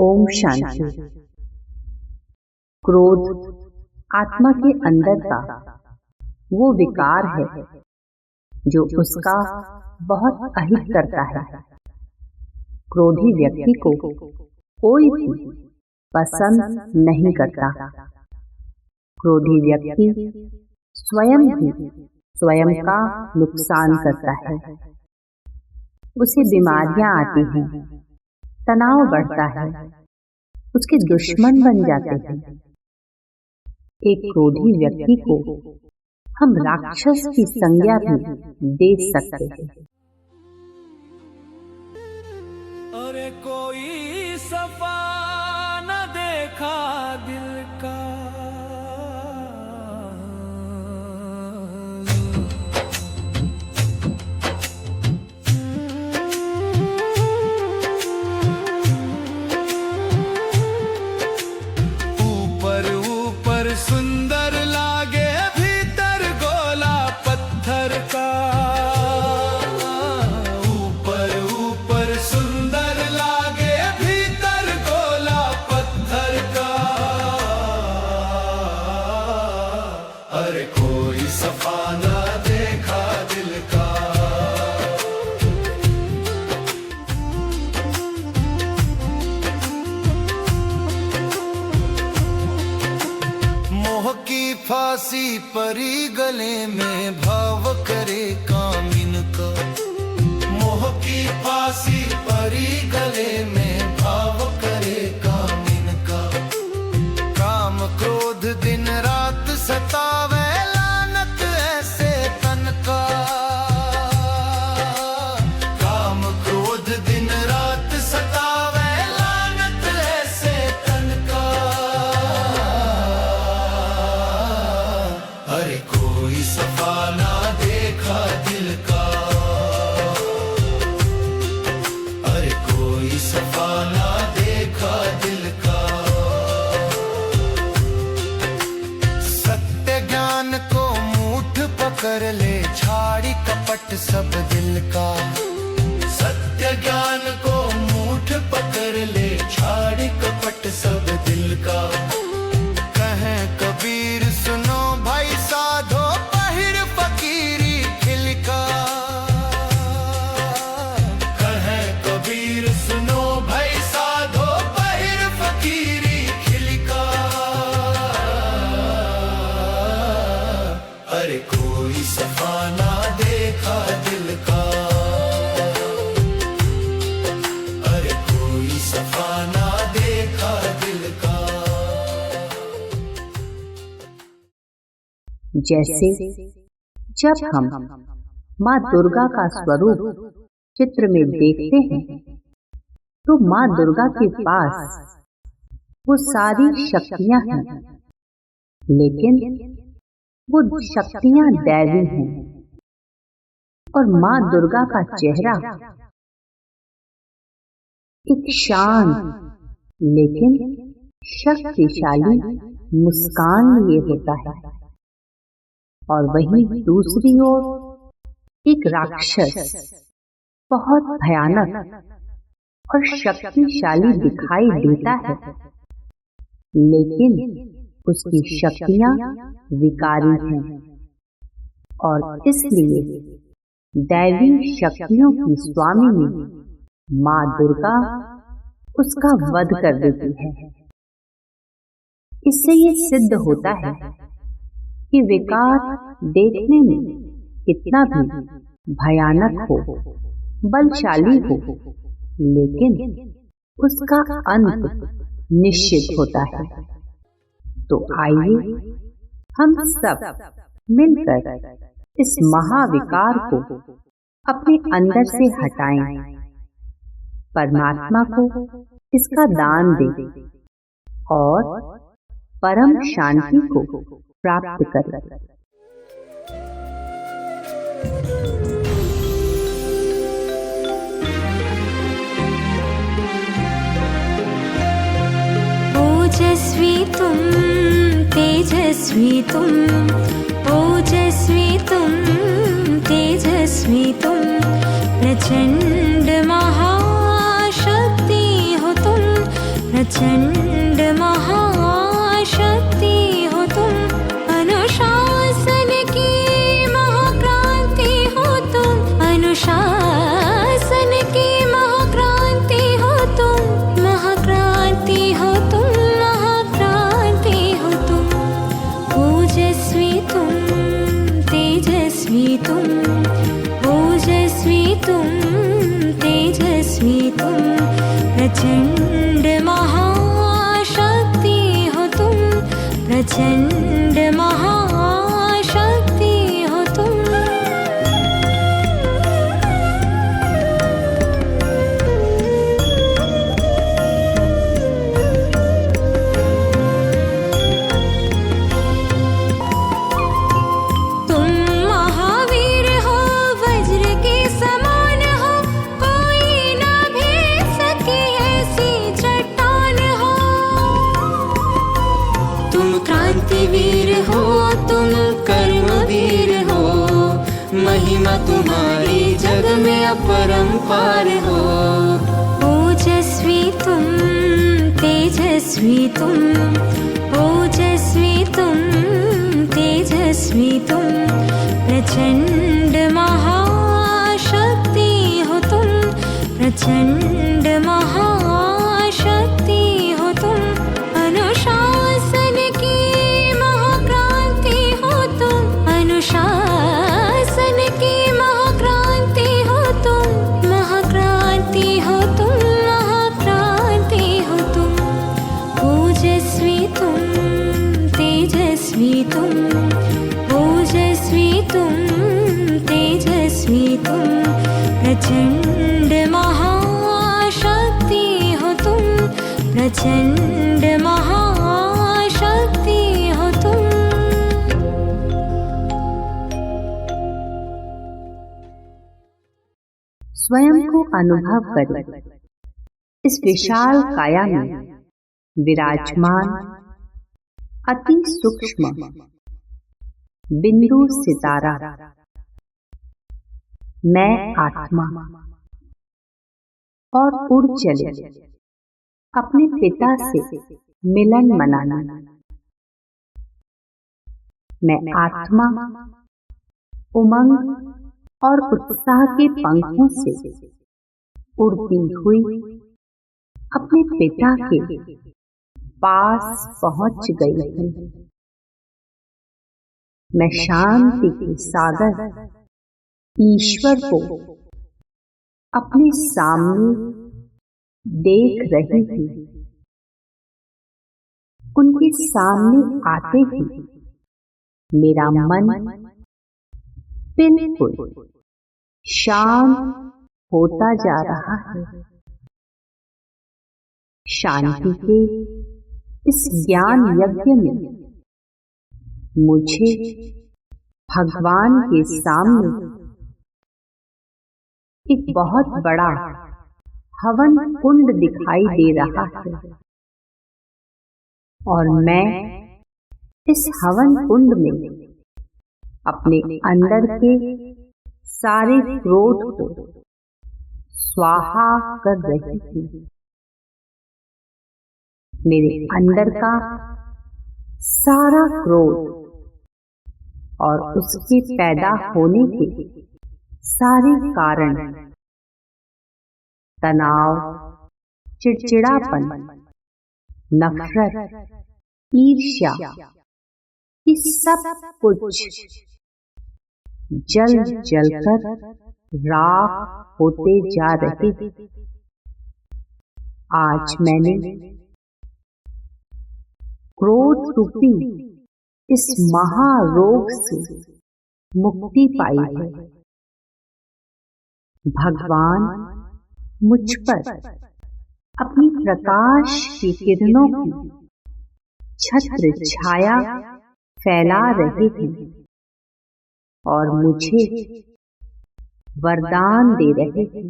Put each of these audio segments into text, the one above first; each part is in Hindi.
ओम शांति। क्रोध आत्मा के अंदर का वो विकार है जो उसका बहुत अहित करता है। क्रोधी व्यक्ति को कोई भी पसंद नहीं करता। क्रोधी व्यक्ति स्वयं भी स्वयं का नुकसान करता है। उसे बीमारियां आती हैं, तनाव बढ़ता है, उसके दुश्मन बन जाते हैं। एक क्रोधी व्यक्ति को हम राक्षस की संज्ञा भी दे सकते हैं। अरे कोई सफा न देखा दिल का, सुंदर लागे भीतर गोला पत्थर का। ऊपर ऊपर सुंदर लागे भीतर गोला पत्थर का। अरे कोई सफा ना देखा दिल का। मोह की फांसी परी गले में भाव करे कामिन का। मोह की फांसी परी गले में भाव करे कामिन का। काम क्रोध दिन रात सतावे लानत ऐसे तन का। काम क्रोध दिन रात सतावे लानत ऐसे तन का। अरे कोई सफा ना देखा दिल का। अरे कोई सफा ना देखा दिल का। सत्य ज्ञान को मूठ पकड़ ले झाड़ी कपट सब दिल का। सत्य ज्ञान को मूठ पकड़ ले झाड़ी कपट सब दिल का। कहें कबीर सुनो भाई साधो पहिर फकीरी खिलका। कहें कबीर सुनो भाई साधो पहिर फकीरी खिलका। अरे कोई सफा ना देखा दिल का। अरे कोई सफा ना देखा दिल का। जैसे जब हम माँ दुर्गा का स्वरूप चित्र में देखते हैं तो माँ दुर्गा के पास वो सारी शक्तियां हैं, लेकिन वो शक्तियां दैवी हैं। और माँ दुर्गा का चेहरा एक शांत लेकिन शक्तिशाली मुस्कान लिए होता है। और वहीं दूसरी ओर एक राक्षस बहुत भयानक और शक्तिशाली दिखाई देता है, लेकिन उसकी शक्तियां विकारी हैं। और इसलिए दैवी शक्तियों की स्वामिनी माँ दुर्गा उसका वध कर देती है। इससे ये सिद्ध होता है कि विकार देखने में कितना भी भयानक हो, बलशाली हो, लेकिन उसका अंत निश्चित होता है। तो आइए हम सब मिलकर इस महाविकार को अपने अंदर से हटाएं, परमात्मा को इसका दान दें और परम शांति को प्राप्त करें। ओजस्वी तुम तेजस्वी तुम, ओजस्वी तुम तेजस्वी तुम, प्रचंड महाशक्ति हो तुम, प्रचंड महाशक्ति हो तुम, अनुशासन की महाक्रांति हो तुम, अनुशासन की महाक्रांति हो तुम, महाक्रांति हो तुम, महाक्रांति हो तुम। ओजस्वी तुम, तेजस्वी तुम, ओजस्वी तुम, तेजस्वी तुम, प्रचंड महाशक्ति हो तुम, प्रचंड महाशक्ति हो तुम। तुम महावीर हो, वज्र के समान हो, कोई ना भेद सके ऐसी चट्टान हो। तुम क्रांतिवीर हो, तुम कर्मवीर हो, महिमा तुम्हारी जग में अपरंपार हो। ओजस्वी तुम, तेजस्वी तुम, ओजस्वी तुम, तेजस्वी तुम, प्रचंड महाशक्ति हो तुम, प्रचंड महाशक्ति हो तुम, अनुशासन की महाक्रांति हो तुम, अनुशासन की महाक्रांति हो तुम, महाक्रांति हो तुम, महाक्रांति हो तुम। ओजस्वी तुम, तेजस्वी तुम, ओजस्वी तुम, तेजस्वी तुम, प्रचंड महाशक्ति हो तुम, प्रचंड महाशक्ति हो तुम। स्वयं को अनुभव करें। इस विशाल काया में विराजमान अति सूक्ष्म बिंदु सितारा मैं आत्मा, और उड़ चले अपने पिता से मिलन मनाना। मैं आत्मा उमंग और उत्साह के पंखों से उड़ती हुई अपने पिता के पास पहुंच गई थी। मैं शांति के सागर ईश्वर को अपने सामने देख रही थी। उनके सामने आते ही मेरा मन बिल्कुल शांत होता जा रहा है। शांति के इस ज्ञान यज्ञ में मुझे भगवान के सामने एक बहुत बड़ा हवन कुंड दिखाई दे रहा है, और मैं इस हवन कुंड में अपने अंदर के सारे क्रोध को स्वाहा कर रही थी। मेरे अंदर का सारा क्रोध और उसके पैदा होने के सारे कारण, तनाव, चिड़चिड़ापन, नफरत, ईर्ष्या, ये सब कुछ जल जलकर राख होते जा रहे। आज मैंने क्रोध रूपी इस महारोग से मुक्ति पाई है। भगवान मुझ पर अपनी प्रकाश की किरणों की छत्र छाया फैला रहे हैं और मुझे वरदान दे रहे हैं।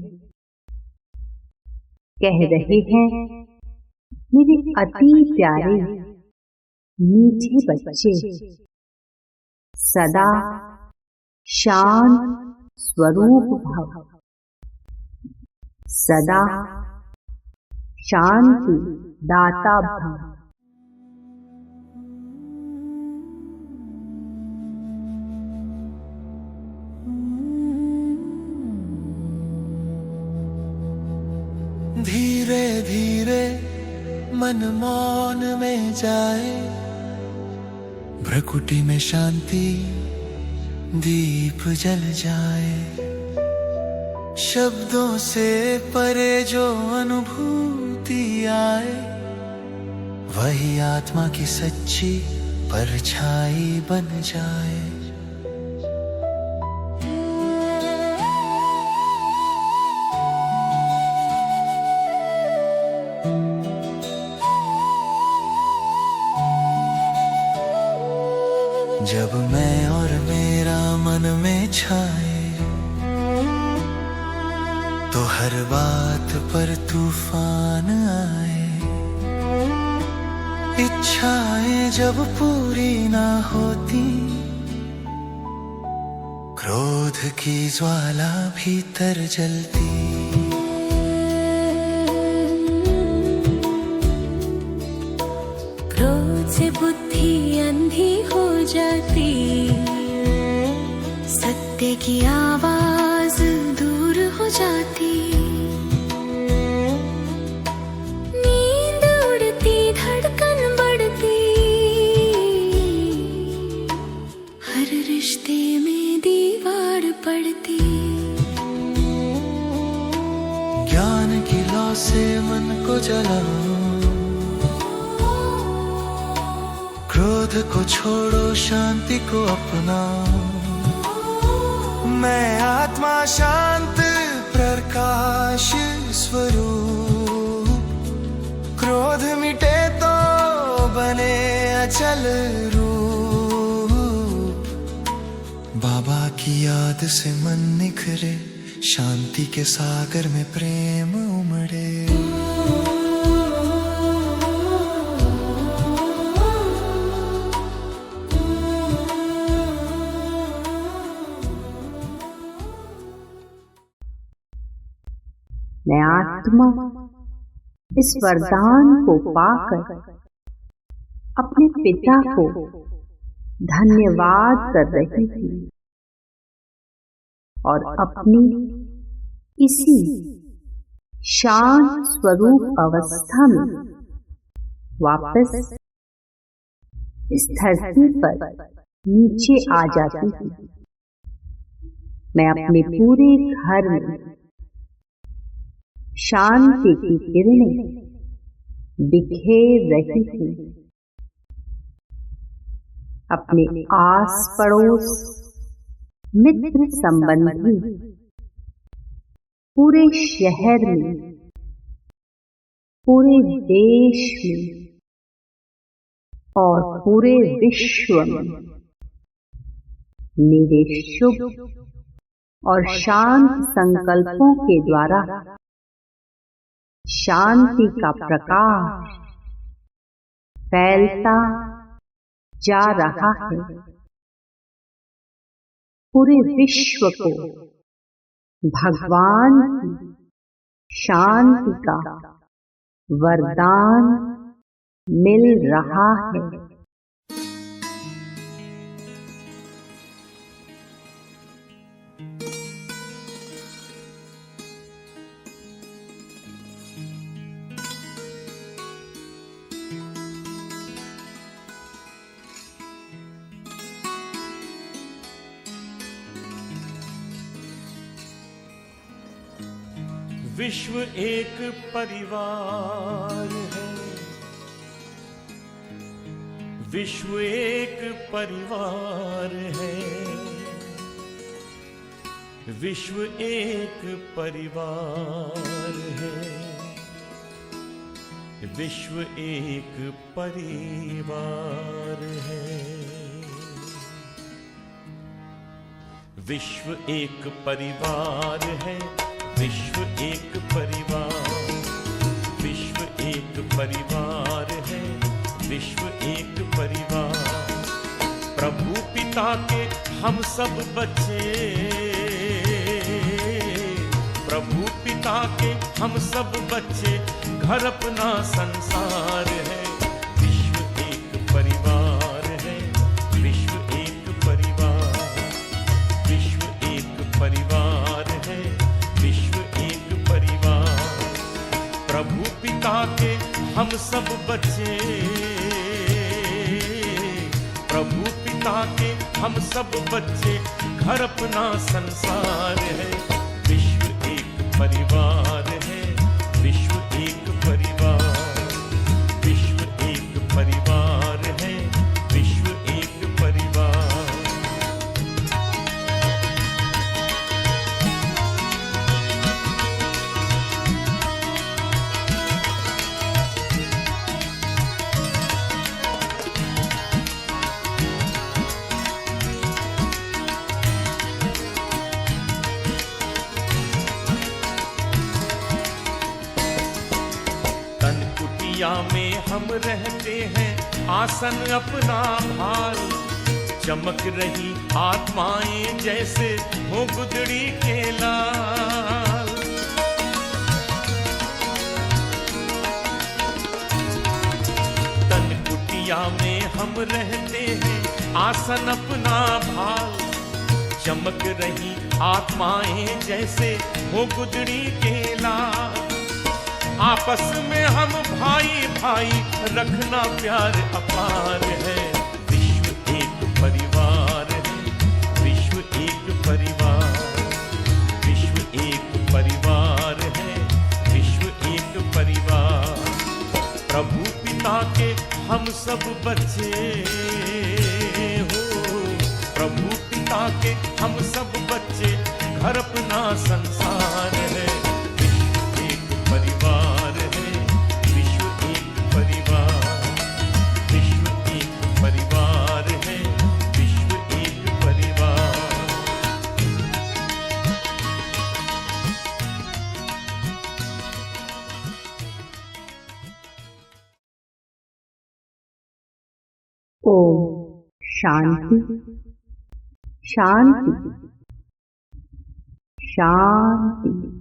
कह रहे हैं, मेरे अति प्यारे मीठे बच्चे, सदा शांत स्वरूप भव, सदा शांति दाता भव। धीरे धीरे मन मौन में जाए, भ्रकुटी में शांति दीप जल जाए। शब्दों से परे जो अनुभूति आए, वही आत्मा की सच्ची परछाई बन जाए। जब मैं और मेरा मन में छाए, तो हर बात पर तूफान आए। इच्छाएं जब पूरी ना होती, क्रोध की ज्वाला भीतर जलती। क्रोध से बुद्धि अंधी हो जाती, सत्य की आवाज दूर हो जाती। नींद उड़ती, धड़कन बढ़ती, हर रिश्ते में दीवार पड़ती। ज्ञान की लौ से मन को जलाओ, क्रोध को छोड़ो, शांति को अपनाओ। मैं आत्मा शांत प्रकाश स्वरूप, क्रोध मिटे तो बने अचल रूप। बाबा की याद से मन निखरे, शांति के सागर में प्रेम उमड़े। मैं आत्मा इस वरदान को पाकर अपने पिता को धन्यवाद कर रही थी और अपनी इसी शांत स्वरूप अवस्था में वापस इस धरती पर नीचे आ जाती थी। मैं अपने पूरे घर में शांति की किरणें बिखेर रही थी। अपने आस पड़ोस, मित्र संबंधी, पूरे शहर में, पूरे देश में और पूरे विश्व में मेरे शुभ और शांत संकल्पों के द्वारा शांति का प्रकाश फैलता जा रहा है। पूरे विश्व को भगवान की शांति का वरदान मिल रहा है। विश्व एक परिवार है, विश्व एक परिवार है, विश्व एक परिवार है, विश्व एक परिवार है। विश्व एक परिवार है, विश्व एक परिवार, विश्व एक परिवार है, विश्व एक परिवार। प्रभु पिता के हम सब बच्चे, प्रभु पिता पिता के हम सब बच्चे, घर अपना संसार है। विश्व एक परिवार है, विश्व एक परिवार, विश्व एक परिवार है, विश्व एक परिवार। प्रभु पिता के हम सब बच्चे, प्रभु पिता के हम सब बच्चे, घर अपना संसार है। विश्व एक परिवार है, विश्व एक परिवार, विश्व एक परिवार है, विश्व एक परिवार। में हम रहते हैं आसन अपना भार, चमक रही आत्माएं जैसे हो गुदड़ी के लाल। तन कुटिया में हम रहते हैं आसन अपना भार, चमक रही आत्माएं जैसे हो गुदड़ी के लाल। आपस में हम भाई भाई रखना प्यार अपार है। विश्व एक परिवार है, विश्व एक परिवार, विश्व एक परिवार है, विश्व एक परिवार। प्रभु पिता के हम सब बच्चे हो, प्रभु पिता के हम सब बच्चे, घर अपना संसार है। परिवार है, विश्व एक परिवार, विश्व एक परिवार है, विश्व एक परिवार। ओम शांति शांति शांति।